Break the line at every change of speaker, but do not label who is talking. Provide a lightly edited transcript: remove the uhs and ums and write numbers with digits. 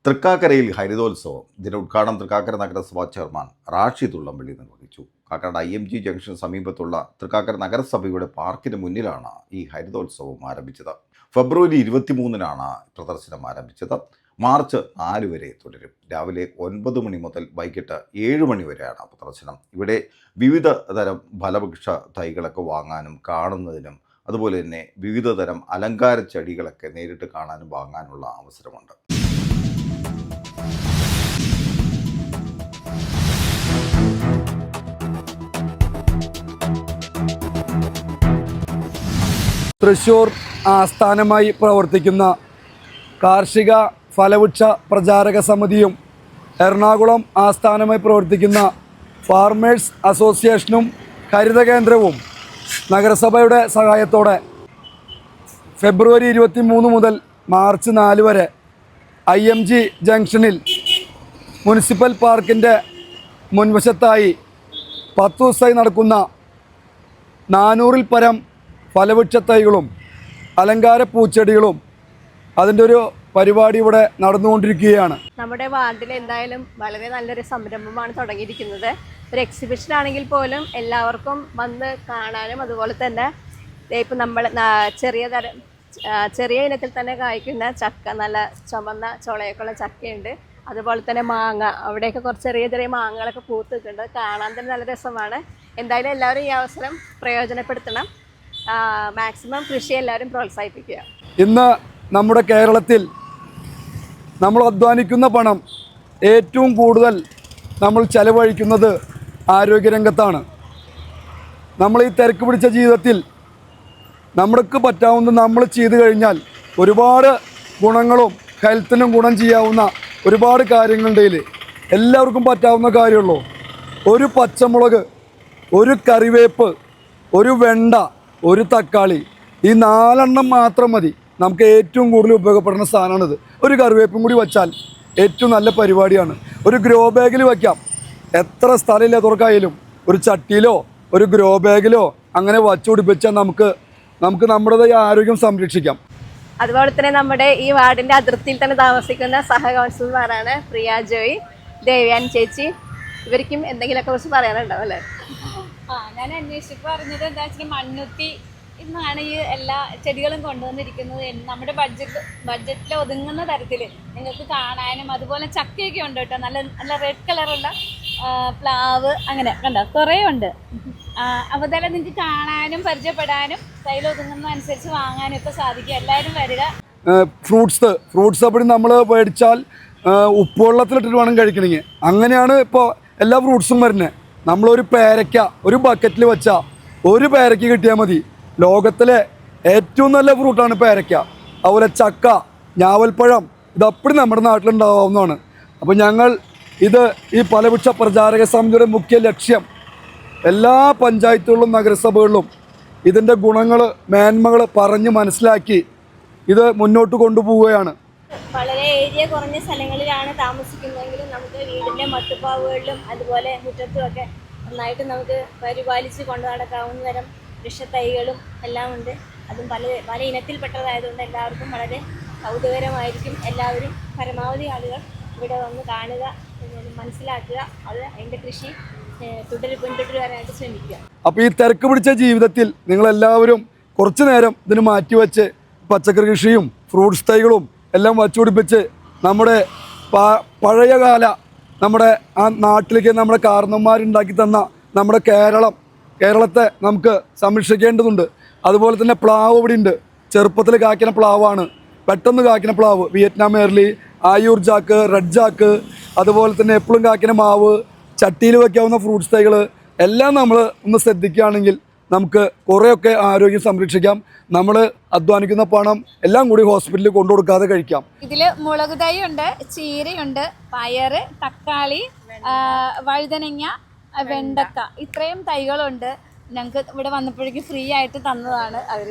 തൃക്കാക്കരയിൽ ഹരിതോത്സവം ഇതിൻ്റെ ഉദ്ഘാടനം തൃക്കാക്കര നഗരസഭാ ചെയർമാൻ റാഷിദ് ഉള്ളംപള്ളി നിർവഹിച്ചു. കാക്കനാട് IMG ജംഗ്ഷന് സമീപത്തുള്ള തൃക്കാക്കര നഗരസഭയുടെ പാർക്കിന് മുന്നിലാണ് ഈ ഹരിതോത്സവം ആരംഭിച്ചത്. ഫെബ്രുവരി 23-നാണ് പ്രദർശനം ആരംഭിച്ചത്. മാർച്ച് 4 വരെ തുടരും. രാവിലെ 9 മണി മുതൽ വൈകിട്ട് 7 മണി വരെയാണ് പ്രദർശനം. ഇവിടെ വിവിധ തരം ഫലവൃക്ഷ തൈകളൊക്കെ വാങ്ങാനും കാണുന്നതിനും അതുപോലെ തന്നെ വിവിധ തരം അലങ്കാര ചെടികളൊക്കെ നേരിട്ട് കാണാനും വാങ്ങാനുള്ള അവസരമുണ്ട്.
തൃശ്ശൂർ ആസ്ഥാനമായി പ്രവർത്തിക്കുന്ന കാർഷിക ഫലവൃക്ഷ പ്രചാരക സമിതിയും എറണാകുളം ആസ്ഥാനമായി പ്രവർത്തിക്കുന്ന ഫാർമേഴ്സ് അസോസിയേഷനും ഹരിത കേന്ദ്രവും നഗരസഭയുടെ സഹായത്തോടെ ഫെബ്രുവരി 23 മുതൽ മാർച്ച് 4 വരെ IMG ജംഗ്ഷനിൽ മുനിസിപ്പൽ പാർക്കിൻ്റെ മുൻവശത്തായി 10 ദിവസമായി നടക്കുന്ന 400-ൽ പരം ഫലവൃക്ഷ തൈകളും അലങ്കാര പൂച്ചെടികളും അതിൻ്റെ ഒരു പരിപാടി ഇവിടെ നടന്നുകൊണ്ടിരിക്കുകയാണ്.
നമ്മുടെ വാർഡിൽ എന്തായാലും വളരെ നല്ലൊരു സംരംഭമാണ് തുടങ്ങിയിരിക്കുന്നത്. ഒരു എക്സിബിഷൻ ആണെങ്കിൽ പോലും എല്ലാവർക്കും വന്ന് കാണാനും അതുപോലെ തന്നെ ഇപ്പം നമ്മൾ ചെറിയ ഇനത്തിൽ തന്നെ കായ്ക്കുന്ന ചക്ക, നല്ല ചുമന്ന ചുളയൊക്കെയുള്ള ചക്കയുണ്ട്. അതുപോലെ തന്നെ മാങ്ങ, അവിടെയൊക്കെ കുറച്ച് ചെറിയ ചെറിയ മാങ്ങകളൊക്കെ പൂത്ത് നിൽക്കുന്നുണ്ട്. കാണാൻ തന്നെ നല്ല രസമാണ്. എന്തായാലും എല്ലാവരും ഈ അവസരം പ്രയോജനപ്പെടുത്തണം. മാക്സിമം കൃഷി എല്ലാവരും പ്രോത്സാഹിപ്പിക്കുക.
ഇന്ന് നമ്മുടെ കേരളത്തിൽ നമ്മൾ അധ്വാനിക്കുന്ന പണം ഏറ്റവും കൂടുതൽ നമ്മൾ ചെലവഴിക്കുന്നത് ആരോഗ്യരംഗത്താണ്. നമ്മൾ ഈ തിരക്ക് പിടിച്ച ജീവിതത്തിൽ നമ്മൾക്ക് പറ്റാവുന്ന നമ്മൾ ചെയ്തു കഴിഞ്ഞാൽ ഒരുപാട് ഗുണങ്ങളും ഹെൽത്തിനും ഗുണം ചെയ്യാവുന്ന ഒരുപാട് കാര്യങ്ങളുണ്ടെങ്കിൽ എല്ലാവർക്കും പറ്റാവുന്ന കാര്യമുള്ളൂ. ഒരു പച്ചമുളക്, ഒരു കറിവേപ്പ്, ഒരു വെണ്ട, ഒരു തക്കാളി, ഈ 4 മാത്രം മതി. നമുക്ക് ഏറ്റവും കൂടുതൽ ഉപയോഗപ്പെടുന്ന സാധനമാണിത്. ഒരു കറിവേപ്പും കൂടി വെച്ചാൽ ഏറ്റവും നല്ല പരിപാടിയാണ്. ഒരു ഗ്രോ ബാഗിൽ വയ്ക്കാം. എത്ര സ്ഥലമില്ലാത്തവർക്കായാലും ഒരു ചട്ടിയിലോ ഒരു ഗ്രോ ബാഗിലോ അങ്ങനെ വച്ചു പിടിപ്പിച്ചാൽ നമുക്ക് നമ്മുടേതായ ആരോഗ്യം സംരക്ഷിക്കാം.
അതുപോലെ തന്നെ നമ്മുടെ ഈ വാർഡിൻ്റെ അതിർത്തിയിൽ തന്നെ താമസിക്കുന്ന സഹ കൗൺസിലർമാരാണ് പ്രിയ ജോയ്, ദേവ്യാൻ ചേച്ചി. ഇവർക്കും എന്തെങ്കിലുമൊക്കെ കുറിച്ച് പറയാനുണ്ടാവും അല്ലേ?
ഞാൻ അന്വേഷിച്ചപ്പോൾ അറിഞ്ഞത് എന്താ വെച്ചാൽ മണ്ണുത്തി ഇന്നാണ് ഈ എല്ലാ ചെടികളും കൊണ്ടുവന്നിരിക്കുന്നത്. നമ്മുടെ ബഡ്ജറ്റിൽ ഒതുങ്ങുന്ന തരത്തിൽ നിങ്ങൾക്ക് കാണാനും, അതുപോലെ ചക്കയൊക്കെ ഉണ്ട് കേട്ടോ. നല്ല നല്ല റെഡ് കളറുള്ള പ്ലാവ്, അങ്ങനെ കണ്ടോ കുറേ ഉണ്ട്. അപ്പോൾ തന്നെ നിങ്ങൾക്ക് കാണാനും പരിചയപ്പെടാനും കയ്യിൽ ഒതുങ്ങുന്ന അനുസരിച്ച് വാങ്ങാനും ഒക്കെ സാധിക്കും. എല്ലാവരും വരിക.
ഫ്രൂട്ട്സ് അപ്പോൾ നമ്മൾ മേടിച്ചാൽ ഉപ്പുവെള്ളത്തിലിട്ടിട്ട് വേണം കഴിക്കണമെങ്കിൽ. അങ്ങനെയാണ് ഇപ്പോൾ എല്ലാ ഫ്രൂട്ട്സും വരുന്നത്. നമ്മളൊരു പേരയ്ക്ക ഒരു ബക്കറ്റിൽ വെച്ചാൽ ഒരു പേരയ്ക്ക കിട്ടിയാൽ മതി. ലോകത്തിലെ ഏറ്റവും നല്ല ഫ്രൂട്ടാണ് പേരയ്ക്ക. അതുപോലെ ചക്ക, ഞാവൽപ്പഴം, ഇതപ്പടി നമ്മുടെ നാട്ടിലുണ്ടാവുന്നതാണ്. അപ്പോൾ ഞങ്ങൾ ഈ ഫലവൃക്ഷ പ്രചാരക സമിതിയുടെ മുഖ്യ ലക്ഷ്യം എല്ലാ പഞ്ചായത്തുകളിലും നഗരസഭകളിലും ഇതിൻ്റെ ഗുണങ്ങൾ, മേന്മകൾ പറഞ്ഞ് മനസ്സിലാക്കി ഇത് മുന്നോട്ട് കൊണ്ടുപോവുകയാണ്.
വളരെ ഏരിയ കുറഞ്ഞ സ്ഥലങ്ങളിലാണ് താമസിക്കുന്നതെങ്കിലും നമുക്ക് വീടിൻ്റെ മട്ടുപ്പാവുകളിലും അതുപോലെ മുറ്റത്തുമൊക്കെ നന്നായിട്ട് നമുക്ക് പരിപാലിച്ച് കൊണ്ടു നടക്കാവുന്ന തരം വൃക്ഷത്തൈകളും എല്ലാം ഉണ്ട്. അതും പല ഇനത്തിൽപ്പെട്ടതായതുകൊണ്ട് എല്ലാവർക്കും വളരെ കൗതുകരമായിരിക്കും. എല്ലാവരും പരമാവധി ആളുകൾ ഇവിടെ വന്ന് കാണുക, മനസ്സിലാക്കുക, അതിൻ്റെ കൃഷി പിന്തുടരാനായിട്ട് ശ്രമിക്കുക.
അപ്പോൾ ഈ തിരക്ക് പിടിച്ച ജീവിതത്തിൽ നിങ്ങളെല്ലാവരും കുറച്ച് നേരം ഇതിന് മാറ്റിവെച്ച് പച്ചക്കറി കൃഷിയും ഫ്രൂട്ട്സ് തൈകളും എല്ലാം വച്ചുപിടിപ്പിച്ച് നമ്മുടെ പഴയകാല നമ്മുടെ ആ നാട്ടിലേക്ക് നമ്മുടെ കാരണന്മാരുണ്ടാക്കി തന്ന നമ്മുടെ കേരളത്തെ നമുക്ക് സംരക്ഷിക്കേണ്ടതുണ്ട്. അതുപോലെ തന്നെ പ്ലാവ് ഇവിടെ ഉണ്ട്. ചെറുപ്പത്തിൽ കായ്ക്കുന്ന പ്ലാവാണ്, പെട്ടെന്ന് കായ്ക്കുന്ന പ്ലാവ്. Vietnam early, Ayur jack, red jack, അതുപോലെ തന്നെ എപ്പോഴും കായ്ക്കുന്ന മാവ്, ചട്ടിയിൽ വയ്ക്കാവുന്ന ഫ്രൂട്ട്സ് തൈകൾ എല്ലാം നമ്മൾ ഒന്ന് ശ്രദ്ധിക്കുകയാണെങ്കിൽ നമുക്ക് കുറേയൊക്കെ ആരോഗ്യം സംരക്ഷിക്കാം. നമ്മൾ അധ്വാനിക്കുന്ന പണം എല്ലാം കൂടി ഹോസ്പിറ്റലിൽ കൊണ്ടുകൊടുക്കാതെ കഴിക്കാം.
ഇതിൽ മുളക് തൈ ഉണ്ട്, ചീരയുണ്ട്, പയറ്, തക്കാളി, വഴുതനങ്ങ, വെണ്ടക്ക, ഇത്രയും തൈകളുണ്ട്. ഞങ്ങൾക്ക് ഇവിടെ വന്നപ്പോഴേക്കും ഫ്രീ ആയിട്ട് തന്നതാണ് അവർ.